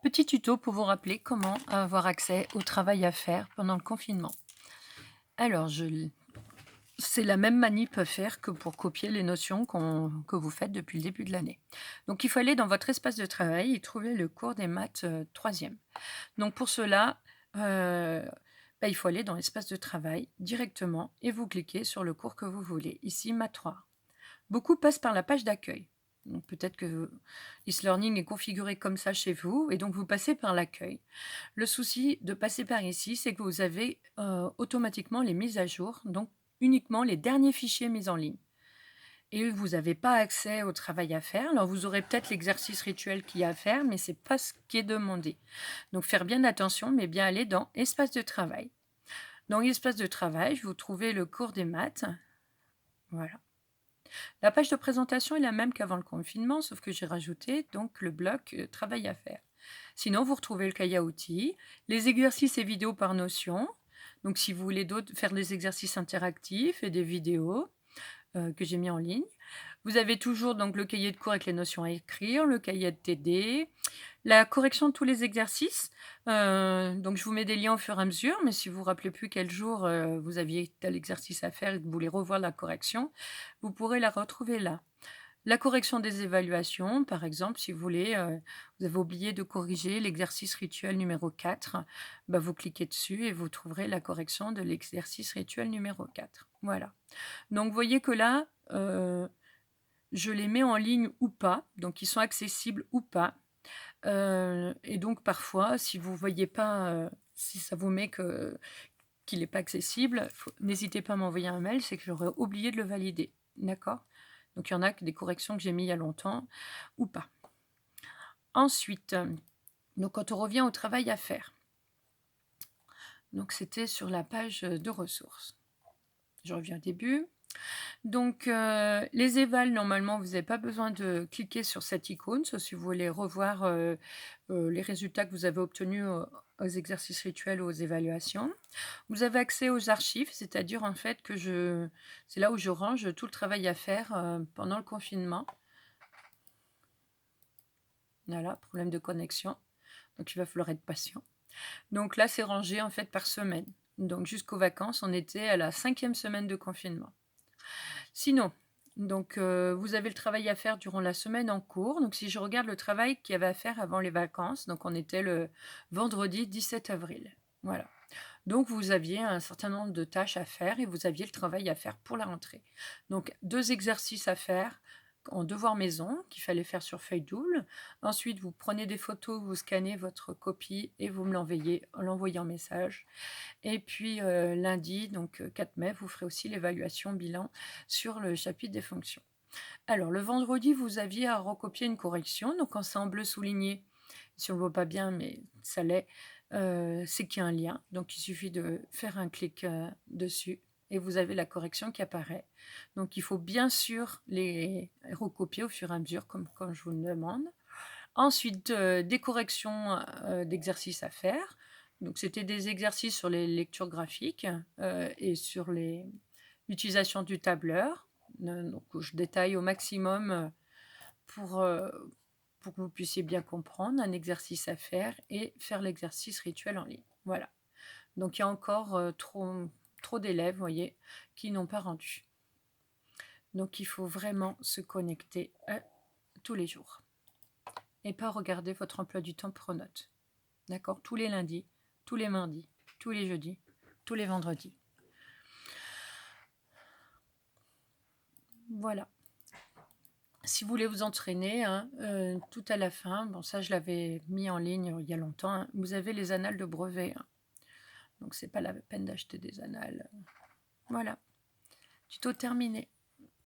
Petit tuto pour vous rappeler comment avoir accès au travail à faire pendant le confinement. Alors, c'est la même manip à faire que pour copier les notions que vous faites depuis le début de l'année. Donc, il faut aller dans votre espace de travail et trouver le cours des maths 3e. Donc, pour cela, euh, il faut aller dans l'espace de travail directement et vous cliquez sur le cours que vous voulez. Ici, maths 3. Beaucoup passent par la page d'accueil. Donc peut-être que e-learning est configuré comme ça chez vous et donc vous passez par l'accueil. Le souci de passer par ici, c'est que vous avez automatiquement les mises à jour, donc uniquement les derniers fichiers mis en ligne. Et vous n'avez pas accès au travail à faire. Alors vous aurez peut-être l'exercice rituel qu'il y a à faire, mais c'est pas ce qui est demandé. Donc faire bien attention, mais bien aller dans espace de travail. Dans l'espace de travail, vous trouvez le cours des maths. Voilà. La page de présentation est la même qu'avant le confinement, sauf que j'ai rajouté donc le bloc travail à faire. Sinon, vous retrouvez le cahier à outils, les exercices et vidéos par notion. Donc, si vous voulez faire des exercices interactifs et des vidéos que j'ai mis en ligne. Vous avez toujours donc le cahier de cours avec les notions à écrire, le cahier de TD, la correction de tous les exercices. Donc, je vous mets des liens au fur et à mesure, mais si vous ne vous rappelez plus quel jour vous aviez tel exercice à faire et que vous voulez revoir la correction, vous pourrez la retrouver là. La correction des évaluations, par exemple, si vous avez oublié de corriger l'exercice rituel numéro 4, vous cliquez dessus et vous trouverez la correction de l'exercice rituel numéro 4. Voilà. Donc, vous voyez que là, je les mets en ligne ou pas, donc ils sont accessibles ou pas. Et donc, parfois, si vous ne voyez pas, si ça vous met qu'il n'est pas accessible, n'hésitez pas à m'envoyer un mail, c'est que j'aurais oublié de le valider. D'accord? Donc, il y en a des corrections que j'ai mis il y a longtemps ou pas. Ensuite, donc quand on revient au travail à faire, donc c'était sur la page de ressources. Je reviens au début. Donc, les évals, normalement, vous n'avez pas besoin de cliquer sur cette icône, sauf si vous voulez revoir les résultats que vous avez obtenus aux exercices rituels ou aux évaluations. Vous avez accès aux archives, c'est-à-dire en fait que c'est là où je range tout le travail à faire pendant le confinement. Voilà, problème de connexion. Donc, il va falloir être patient. Donc là, c'est rangé en fait par semaine. Donc, jusqu'aux vacances, on était à la 5e semaine de confinement. Sinon, donc, vous avez le travail à faire durant la semaine en cours. Donc, si je regarde le travail qu'il y avait à faire avant les vacances, donc on était le vendredi 17 avril. Voilà. Donc, vous aviez un certain nombre de tâches à faire et vous aviez le travail à faire pour la rentrée. Donc, 2 exercices à faire en devoir maison qu'il fallait faire sur feuille double. Ensuite, vous prenez des photos, vous scannez votre copie et vous me l'envoyez en message. Et puis lundi, donc 4 mai, vous ferez aussi l'évaluation bilan sur le chapitre des fonctions. Alors, le vendredi, vous aviez à recopier une correction. Donc, quand c'est en bleu souligné, si on ne voit pas bien, mais ça l'est, c'est qu'il y a un lien. Donc, il suffit de faire un clic dessus et vous avez la correction qui apparaît. Donc, il faut bien sûr les recopier au fur et à mesure, comme je vous le demande. Ensuite, des corrections d'exercices à faire. Donc, c'était des exercices sur les lectures graphiques et sur l'utilisation du tableur. Donc, je détaille au maximum pour, euh, pour que vous puissiez bien comprendre un exercice à faire et faire l'exercice rituel en ligne. Voilà. Donc, il y a encore trop d'élèves, vous voyez, qui n'ont pas rendu. Donc, il faut vraiment se connecter tous les jours et pas regarder votre emploi du temps Pronote. D'accord? Tous les lundis, tous les mardis, tous les jeudis, tous les vendredis. Voilà. Si vous voulez vous entraîner, tout à la fin, bon ça je l'avais mis en ligne il y a longtemps, hein, vous avez les annales de brevet. Hein. Donc c'est pas la peine d'acheter des annales. Voilà. Tuto terminé.